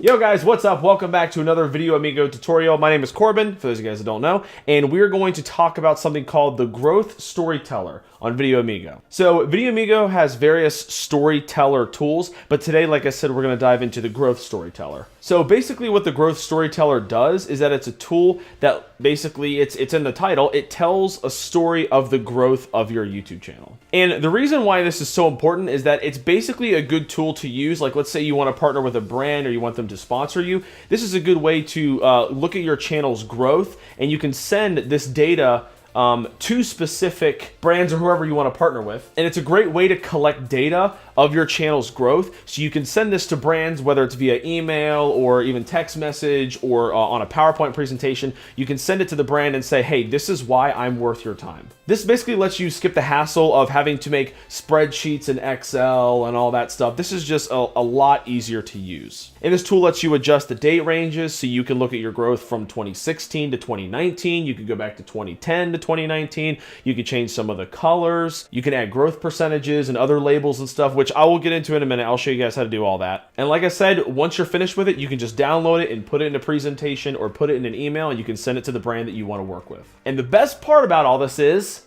Yo guys, what's up? Welcome back to another VideoAmigo tutorial. My name is Corbin, for those of you guys that don't know, and we're going to talk about something called the Growth Storyteller on VideoAmigo. So VideoAmigo has various storyteller tools, but today, like I said, we're going to dive into the Growth Storyteller. So basically what the Growth Storyteller does is that it's a tool that basically, it's in the title, it tells a story of the growth of your YouTube channel. And the reason why this is so important is that it's basically a good tool to use. Like, let's say you want to partner with a brand or you want them to sponsor you. This is a good way to look at your channel's growth, and you can send this data to specific brands or whoever you want to partner with. And it's a great way to collect data of your channel's growth. So you can send this to brands, whether it's via email or even text message or on a PowerPoint presentation. You can send it to the brand and say, hey, this is why I'm worth your time. This basically lets you skip the hassle of having to make spreadsheets in Excel and all that stuff. This is just a lot easier to use. And this tool lets you adjust the date ranges, so you can look at your growth from 2016 to 2019. You can go back to 2010 to 2019. You can change some of the colors. You can add growth percentages and other labels and stuff, which I will get into in a minute. I'll show you guys how to do all that. And like I said, once you're finished with it, you can just download it and put it in a presentation or put it in an email, and you can send it to the brand that you want to work with. And the best part about all this is,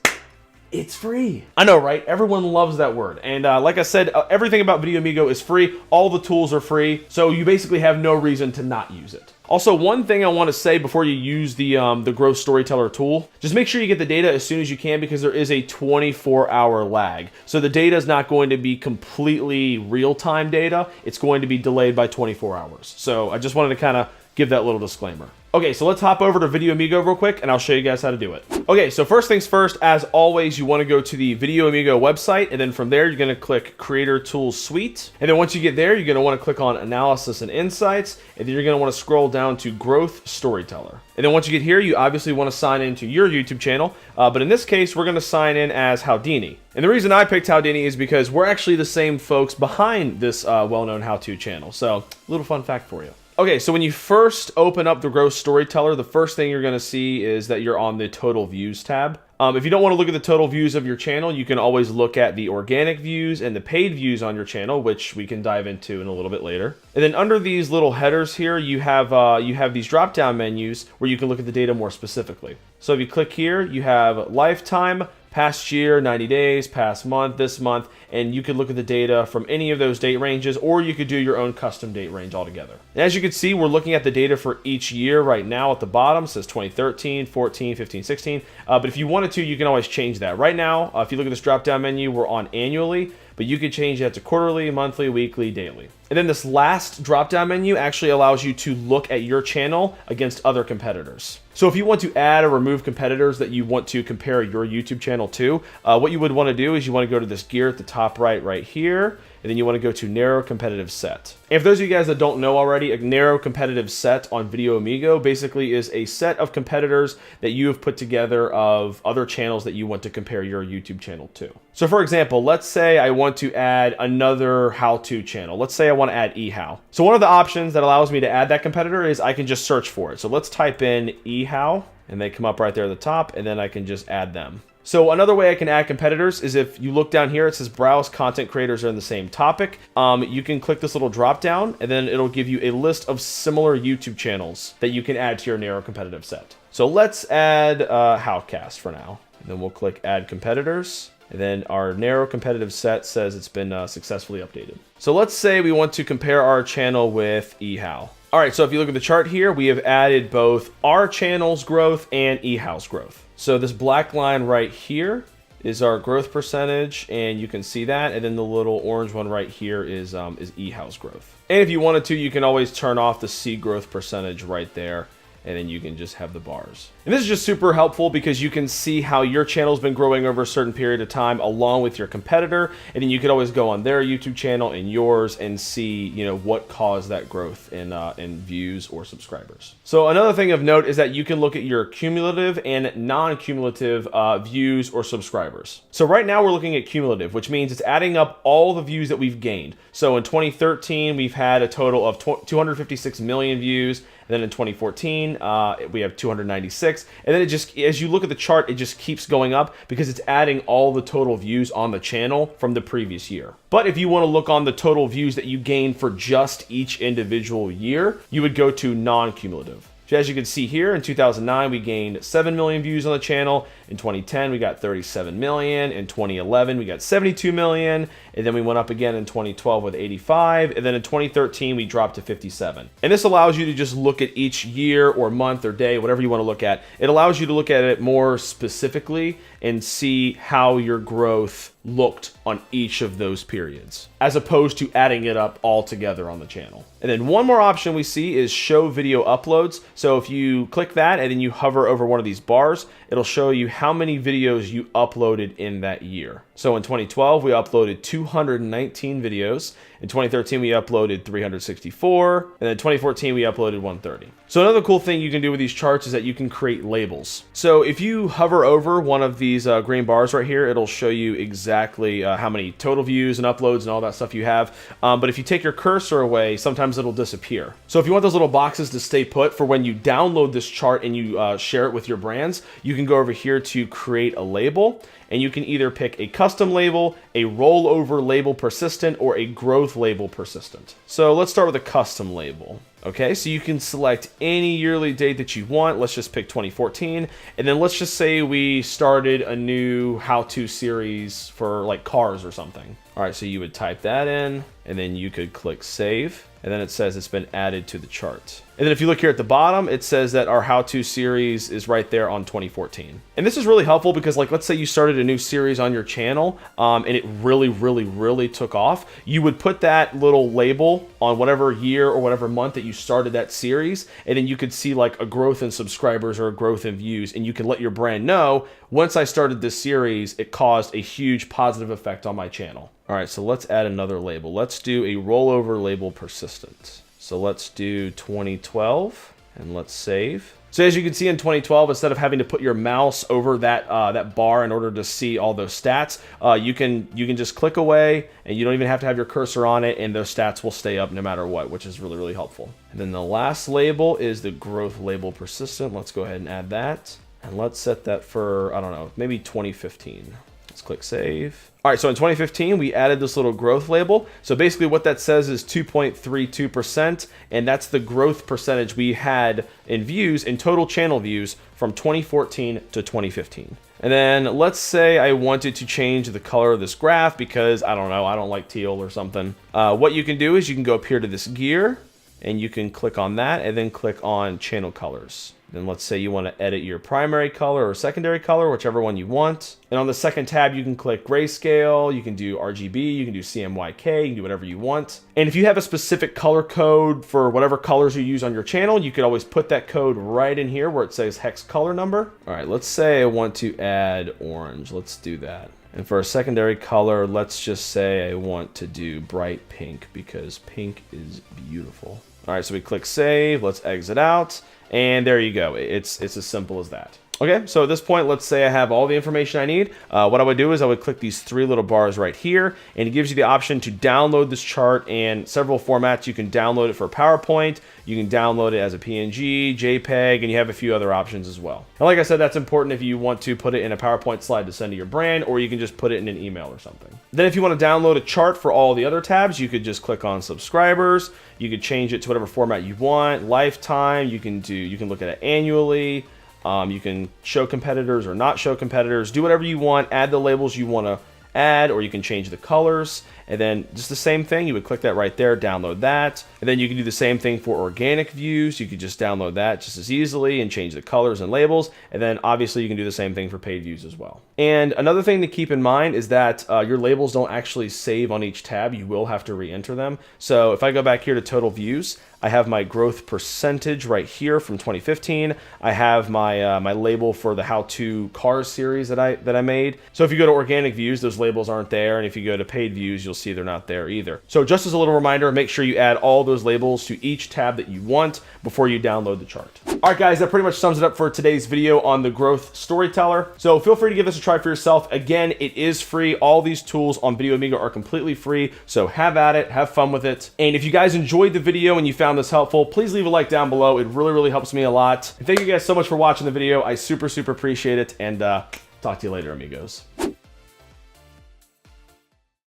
it's free. I know, right? Everyone loves that word. And like I said, everything about VideoAmigo is free. All the tools are free. So you basically have no reason to not use it. Also, one thing I want to say before you use the Growth Storyteller tool, just make sure you get the data as soon as you can, because there is a 24-hour lag. So the data is not going to be completely real-time data. It's going to be delayed by 24 hours. So I just wanted to kind of give that little disclaimer. Okay, so let's hop over to VideoAmigo real quick, and I'll show you guys how to do it. Okay, so first things first, as always, you want to go to the VideoAmigo website, and then from there, you're going to click Creator Tools Suite. And then once you get there, you're going to want to click on Analysis and Insights, and then you're going to want to scroll down to Growth Storyteller. And then once you get here, you obviously want to sign into your YouTube channel, but in this case, we're going to sign in as Howdini. And the reason I picked Howdini is because we're actually the same folks behind this well-known how-to channel. So, little fun fact for you. Okay, so when you first open up the Growth Storyteller, the first thing you're going to see is that you're on the Total Views tab. If you don't want to look at the total views of your channel, you can always look at the organic views and the paid views on your channel, which we can dive into in a little bit later. And then under these little headers here, you have these drop-down menus where you can look at the data more specifically. So if you click here, you have lifetime, past year, 90 days, past month, this month, and you could look at the data from any of those date ranges, or you could do your own custom date range altogether. And as you can see, we're looking at the data for each year right now at the bottom. It says 2013, 14, 15, 16. But if you wanted to, you can always change that. Right now, if you look at this drop-down menu, we're on annually, but you could change that to quarterly, monthly, weekly, daily. And then this last drop-down menu actually allows you to look at your channel against other competitors. So if you want to add or remove competitors that you want to compare your YouTube channel to, what you would want to do is you want to go to this gear at the top right here, and then you want to go to Narrow Competitive Set. And for those of you guys that don't know already, a Narrow Competitive Set on VideoAmigo basically is a set of competitors that you have put together of other channels that you want to compare your YouTube channel to. So for example, let's say I want to add another how-to channel. Let's say I want to add eHow. So one of the options that allows me to add that competitor is I can just search for it. So let's type in eHow, and they come up right there at the top, and then I can just add them. So another way I can add competitors is if you look down here, it says browse content creators are in the same topic. You can click this little drop down, and then it'll give you a list of similar YouTube channels that you can add to your narrow competitive set. So let's add Howcast for now. And then we'll click add competitors. And then our narrow competitive set says it's been successfully updated. So let's say we want to compare our channel with eHow. All right, so if you look at the chart here, we have added both our channel's growth and eHow's growth. So this black line right here is our growth percentage, and you can see that. And then the little orange one right here is eHow's growth. And if you wanted to, you can always turn off the see growth percentage right there, and then you can just have the bars. And this is just super helpful because you can see how your channel's been growing over a certain period of time along with your competitor, and then you could always go on their YouTube channel and yours and see, you know, what caused that growth in views or subscribers. So another thing of note is that you can look at your cumulative and non-cumulative views or subscribers. So right now we're looking at cumulative, which means it's adding up all the views that we've gained. So in 2013, we've had a total of 256 million views. And then in 2014, 2015, we have 296. And then it just, as you look at the chart, it just keeps going up because it's adding all the total views on the channel from the previous year. But if you want to look on the total views that you gain for just each individual year, you would go to non-cumulative. So as you can see here, in 2009, we gained 7 million views on the channel. In 2010, we got 37 million. In 2011, we got 72 million. And then we went up again in 2012 with 85. And then in 2013, we dropped to 57. And this allows you to just look at each year or month or day, whatever you want to look at. It allows you to look at it more specifically and see how your growth looked on each of those periods, as opposed to adding it up all together on the channel. And then one more option we see is show video uploads. So if you click that and then you hover over one of these bars, it'll show you how many videos you uploaded in that year. So in 2012, we uploaded 219 videos. In 2013, we uploaded 364. And then in 2014, we uploaded 130. So another cool thing you can do with these charts is that you can create labels. So if you hover over one of these green bars right here, it'll show you exactly how many total views and uploads and all that stuff you have. But if you take your cursor away, sometimes it'll disappear. So if you want those little boxes to stay put for when you download this chart and you share it with your brands, you can go over here to create a label. And you can either pick a custom label, a rollover label persistent, or a growth label persistent. So let's start with a custom label. Okay, so you can select any yearly date that you want. Let's just pick 2014. And then let's just say we started a new how-to series for like cars or something. All right, so you would type that in, and then you could click save. And then it says it's been added to the chart. And then if you look here at the bottom, it says that our how-to series is right there on 2014. And this is really helpful because, like, let's say you started a new series on your channel and it really took off. You would put that little label on whatever year or whatever month that you started that series, and then you could see like a growth in subscribers or a growth in views, and you can let your brand know, once I started this series, it caused a huge positive effect on my channel. All right, so let's add another label. Let's do a rollover label persistent. So let's do 2012 and let's save. So as you can see in 2012, instead of having to put your mouse over that bar in order to see all those stats, you can just click away and you don't even have to have your cursor on it, and those stats will stay up no matter what, which is really helpful. And then the last label is the growth label persistent. Let's go ahead and add that. And let's set that for, I don't know, maybe 2015. Let's click save. All right, so in 2015, we added this little growth label. So basically what that says is 2.32%, and that's the growth percentage we had in views, in total channel views, from 2014 to 2015. And then let's say I wanted to change the color of this graph because, I don't know, I don't like teal or something. What you can do is you can go up here to this gear, and you can click on that, and then click on channel colors. Then let's say you want to edit your primary color or secondary color, whichever one you want. And on the second tab, you can click grayscale, you can do RGB, you can do CMYK, you can do whatever you want. And if you have a specific color code for whatever colors you use on your channel, you could always put that code right in here where it says hex color number. All right, let's say I want to add orange. Let's do that. And for a secondary color, let's just say I want to do bright pink because pink is beautiful. All right, so we click save, let's exit out. And there you go. It's as simple as that. Okay, so at this point, let's say I have all the information I need. What I would do is I would click these three little bars right here, and it gives you the option to download this chart in several formats. You can download it for PowerPoint, you can download it as a PNG, JPEG, and you have a few other options as well. And like I said, that's important if you want to put it in a PowerPoint slide to send to your brand, or you can just put it in an email or something. Then if you want to download a chart for all the other tabs, you could just click on subscribers. You could change it to whatever format you want, lifetime, you can look at it annually. You can show competitors or not show competitors, do whatever you want, add the labels you want to add, or you can change the colors. And then just the same thing, you would click that right there, download that. And then you can do the same thing for organic views. You could just download that just as easily and change the colors and labels. And then obviously you can do the same thing for paid views as well. And another thing to keep in mind is that your labels don't actually save on each tab. You will have to re-enter them. So if I go back here to total views, I have my growth percentage right here from 2015. I have my my label for the how-to cars series that I made. So if you go to organic views, those labels aren't there. And if you go to paid views, you'll see they're not there either. So just as a little reminder, make sure you add all those labels to each tab that you want before you download the chart. All right, guys, that pretty much sums it up for today's video on the growth storyteller. So feel free to give this a try for yourself. Again, it is free. All these tools on VideoAmigo are completely free. So have at it, have fun with it. And if you guys enjoyed the video and you found this helpful, please leave a like down below. It really, really helps me a lot. And thank you guys so much for watching the video. I super, super appreciate it. And talk to you later, amigos.